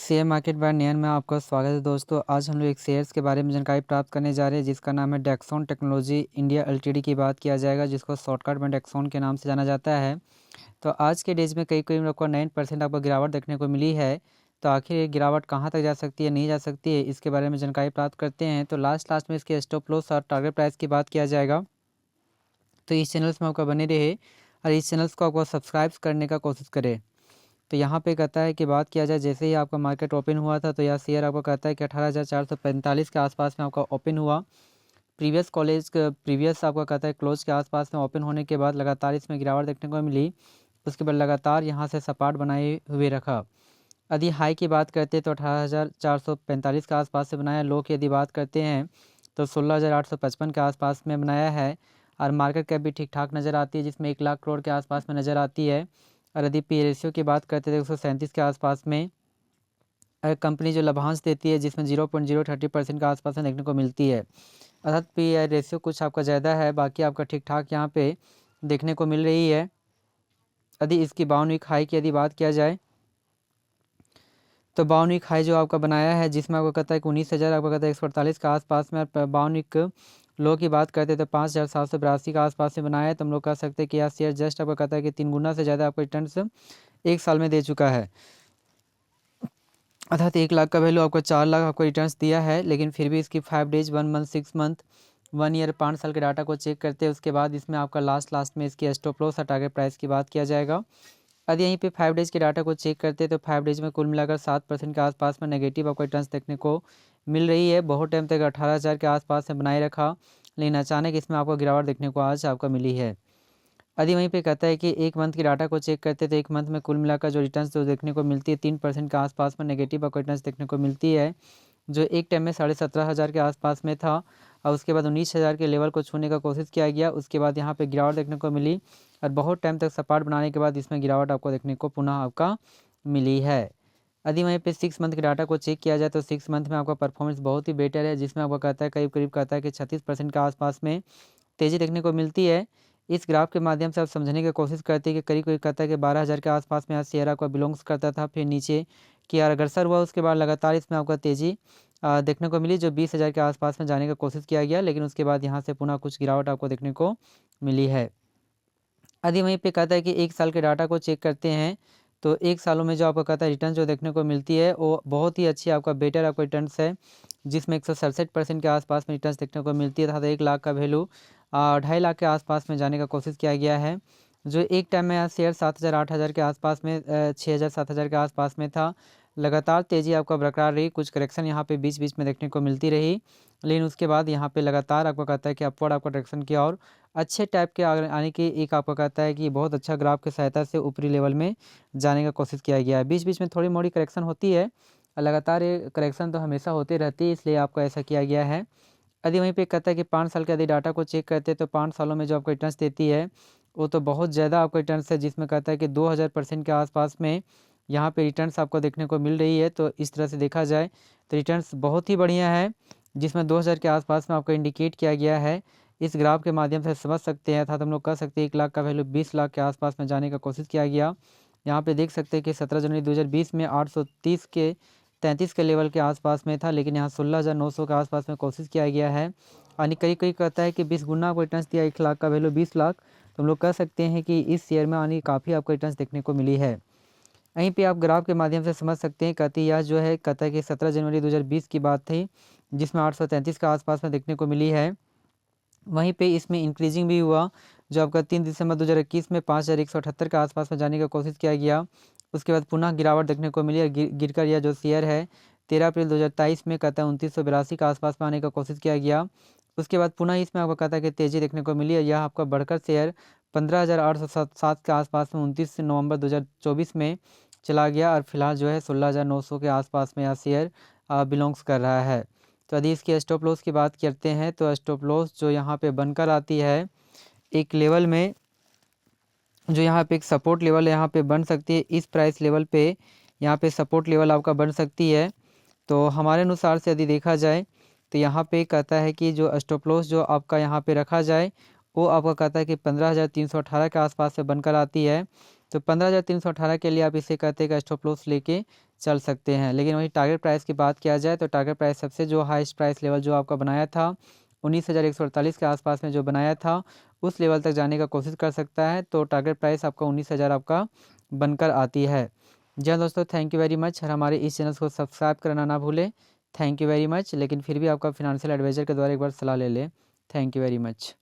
Share market bye नयन में आपका स्वागत है दोस्तों। आज हम लोग एक शेयर्स के बारे में जानकारी प्राप्त करने जा रहे हैं जिसका नाम है डेक्सॉन टेक्नोलॉजी इंडिया एलटीडी की बात किया जाएगा, जिसको शॉर्टकट में डेक्सॉन के नाम से जाना जाता है। तो आज के डेज में कई कई आपको 9% आपको गिरावट देखने को मिली है। तो आखिर ये गिरावट कहाँ तक जा सकती है, नहीं जा सकती है, इसके बारे में जानकारी प्राप्त करते हैं। तो लास्ट में इसके स्टॉप लॉस और टारगेट प्राइस की बात किया जाएगा। तो इस चैनल्स में आपका बने रहे और इस चैनल्स को आपको सब्सक्राइब करने का कोशिश करें। तो यहाँ पे कहता है कि बात किया जाए, जैसे ही आपका मार्केट ओपन हुआ था तो यह शेयर आपको कहता है कि 18,445 के आसपास में आपका ओपन हुआ। प्रीवियस आपका कहता है क्लोज के आसपास में ओपन होने के बाद लगातार इसमें गिरावट देखने को मिली। उसके बाद लगातार यहाँ से सपाट बनाए हुए रखा। यदि हाई की बात करते हैं तो 18,445 के आसपास से बनाया। लो की यदि बात करते हैं तो 16,855 के आसपास में बनाया है। और मार्केट कैप भी ठीक ठाक नज़र आती है, जिसमें 1 लाख करोड़ के आसपास में नज़र आती है। और यदि पी रेशियो की बात करते थे 137 के आसपास में कंपनी जो लाभांश देती है, जिसमें 0.030% के आसपास में देखने को मिलती है। अर्थात पी रेशियो कुछ आपका ज़्यादा है, बाकी आपका ठीक ठाक यहाँ पे देखने को मिल रही है। यदि इसकी 52 वीक हाई की यदि बात किया जाए तो 52 वीक हाई जो आपका बनाया है, जिसमें आपको कहता है कि 19,000 आपको कहता है 148 के आसपास में। और 52 वीक लो की बात करते तो 5,782 के आसपास में बनाया है। तो हम लोग कह सकते हैं कि यह शेयर जस्ट आपको कहता है कि 3 गुना से ज़्यादा आपको रिटर्न 1 साल में दे चुका है। अर्थात 1 लाख का वैल्यू आपको 4 लाख आपको रिटर्न्स दिया है। लेकिन फिर भी इसकी 5 डेज 1 मंथ 6 मंथ 1 ईयर 5 साल के डाटा को चेक करते हैं। उसके बाद इसमें आपका लास्ट में इसकी स्टॉप लॉस और टारगेट प्राइस की बात किया जाएगा। यदि यहीं पे 5 डेज के डाटा को चेक करते हैं तो 5 डेज में कुल मिलाकर 7% के आसपास में नेगेटिव आपको रिटर्न्स देखने को मिल रही है। बहुत टाइम तक 18,000 के आसपास में बनाए रखा, लेकिन अचानक इसमें आपको गिरावट देखने को आज आपको मिली है। यदि वहीं पे कहता है कि 1 मंथ की डाटा को चेक करते तो 1 मंथ में कुल मिलाकर जो रिटर्न्स जो देखने को मिलती है 3% के आसपास में नेगेटिव आपको रिटर्न्स देखने को मिलती है, जो एक टाइम में 17,500 के आसपास में था। और उसके बाद 19,000 के लेवल को छूने का कोशिश किया गया। उसके बाद यहाँ पे गिरावट देखने को मिली और बहुत टाइम तक सपाट बनाने के बाद इसमें गिरावट आपको देखने को पुनः आपका मिली है। यदि वहीं पे 6 मंथ के डाटा को चेक किया जाए तो 6 मंथ में आपका परफॉर्मेंस बहुत ही बेटर है, जिसमें आपको कहता है करीब कहता है कि 36% के आसपास में तेज़ी देखने को मिलती है। इस ग्राफ के माध्यम से आप समझने की कोशिश करते हैं कि करीब कहता है कि 12,000 के आसपास में आज शेयर आपका बिलोंग्स करता था, फिर नीचे की ओर अग्रसर हुआ। उसके बाद लगातार इसमें आपका तेज़ी देखने को मिली, जो 20,000 के आसपास में जाने का कोशिश किया गया, लेकिन उसके बाद यहाँ से पुनः कुछ गिरावट आपको देखने को मिली है। यदि वहीं पे कहता है कि 1 साल के डाटा को चेक करते हैं तो 1 सालों में जो आपको कहता है रिटर्न जो देखने को मिलती है वो बहुत ही अच्छी आपका बेटर आपको रिटर्न्स है, जिसमें 167% के आसपास में रिटर्न्स देखने को मिलती है। तथा 1 लाख का वैल्यू 2.5 लाख के आसपास में जाने का कोशिश किया गया है, जो एक टाइम में शेयर 7,000 8,000 के आसपास में 6,000 7,000 के आसपास में था। लगातार तेज़ी आपका बरकरार रही, कुछ करेक्शन यहाँ पे बीच में देखने को मिलती रही, लेकिन उसके बाद यहाँ पे लगातार आपको कहता है कि अपवर्ड आपका डायरेक्शन की और अच्छे टाइप के आने की एक आपको कहता है कि बहुत अच्छा ग्राफ की सहायता से ऊपरी लेवल में जाने का कोशिश किया गया है। बीच में थोड़ी मोड़ी करेक्शन होती है, लगातार ये करेक्शन तो हमेशा होती रहती है, इसलिए आपको ऐसा किया गया है। यदि वहीं पे कहता है कि 5 साल के यदि डाटा को चेक करते हैं तो 5 सालों में जो आपको रिटर्न्स देती है वो तो बहुत ज़्यादा आपको रिटर्न्स है, जिसमें कहता है कि 2000% के आसपास में यहाँ पे रिटर्न्स आपको देखने को मिल रही है। तो इस तरह से देखा जाए तो रिटर्न्स बहुत ही बढ़िया है, जिसमें 2000 के आसपास में आपको इंडिकेट किया गया है। इस ग्राफ के माध्यम से समझ सकते हैं, अर्थात हम लोग कह सकते हैं 1 लाख का वैल्यू 20 लाख के आसपास में जाने का कोशिश किया गया। यहाँ पे देख सकते हैं कि 17 जनवरी 2020 में 830 के 33 के लेवल के आसपास में था, लेकिन यहाँ 16,900 के आसपास में कोशिश किया गया है। यानी कई कहता है कि 20 गुना आपको रिटर्न्स दिया, 1 लाख का वैल्यू 20 लाख। तो हम लोग कह सकते हैं कि इस शेयर में आने काफ़ी आपको रिटर्न्स देखने को मिली है। यहीं पे आप ग्राफ के माध्यम से समझ सकते हैं, कहती यह जो है कहता है कि 17 जनवरी 2020 की बात थी, जिसमें 833 के आसपास में देखने को मिली है। वहीं पे इसमें इंक्रीजिंग भी हुआ, जो आपका 3 दिसंबर 2021 में 5,178 के आसपास में जाने का कोशिश किया गया। उसके बाद पुनः गिरावट देखने को मिली, गिरकर यह जो शेयर है 13 अप्रैल 2023 में कहता है 2982 के आसपास में आने का कोशिश किया गया। उसके बाद पुनः इसमें आपको कहता है कि तेज़ी देखने को मिली है, यह आपका बढ़कर शेयर 15,807 के आसपास में 29 नवंबर 2024 में चला गया। और फिलहाल जो है 16,900 के आसपास में यह शेयर बिलोंग्स कर रहा है। तो यदि इसकी स्टॉप लॉस की बात करते हैं तो स्टॉप लॉस जो यहाँ पे बनकर आती है एक लेवल में, जो यहाँ पे एक सपोर्ट लेवल यहाँ पे बन सकती है, इस प्राइस लेवल पे यहाँ पे सपोर्ट लेवल आपका बन सकती है। तो हमारे अनुसार से यदि देखा जाए तो यहाँ पे कहता है कि जो स्टॉप लॉस जो आपका यहाँ पे रखा जाए वो आपका कहता है कि 15,318 के आसपास से बनकर आती है। तो 15,318 के लिए आप इसे कहते हैं कि स्टॉप लॉस लेके चल सकते हैं। लेकिन वही टारगेट प्राइस की बात किया जाए तो टारगेट प्राइस सबसे जो हाईएस्ट प्राइस लेवल जो आपका बनाया था 19,148 के आसपास में जो बनाया था उस लेवल तक जाने का कोशिश कर सकता है। तो टारगेट प्राइस आपका 19,000 आपका बनकर आती है। जी हाँ दोस्तों, थैंक यू वेरी मच। और हमारे इस चैनल को सब्सक्राइब करना ना भूलें। Thank you very much. लेकिन फिर भी आपका फिनेंशियल एडवाइज़र के द्वारा एक बार सलाह ले लें। Thank you very much.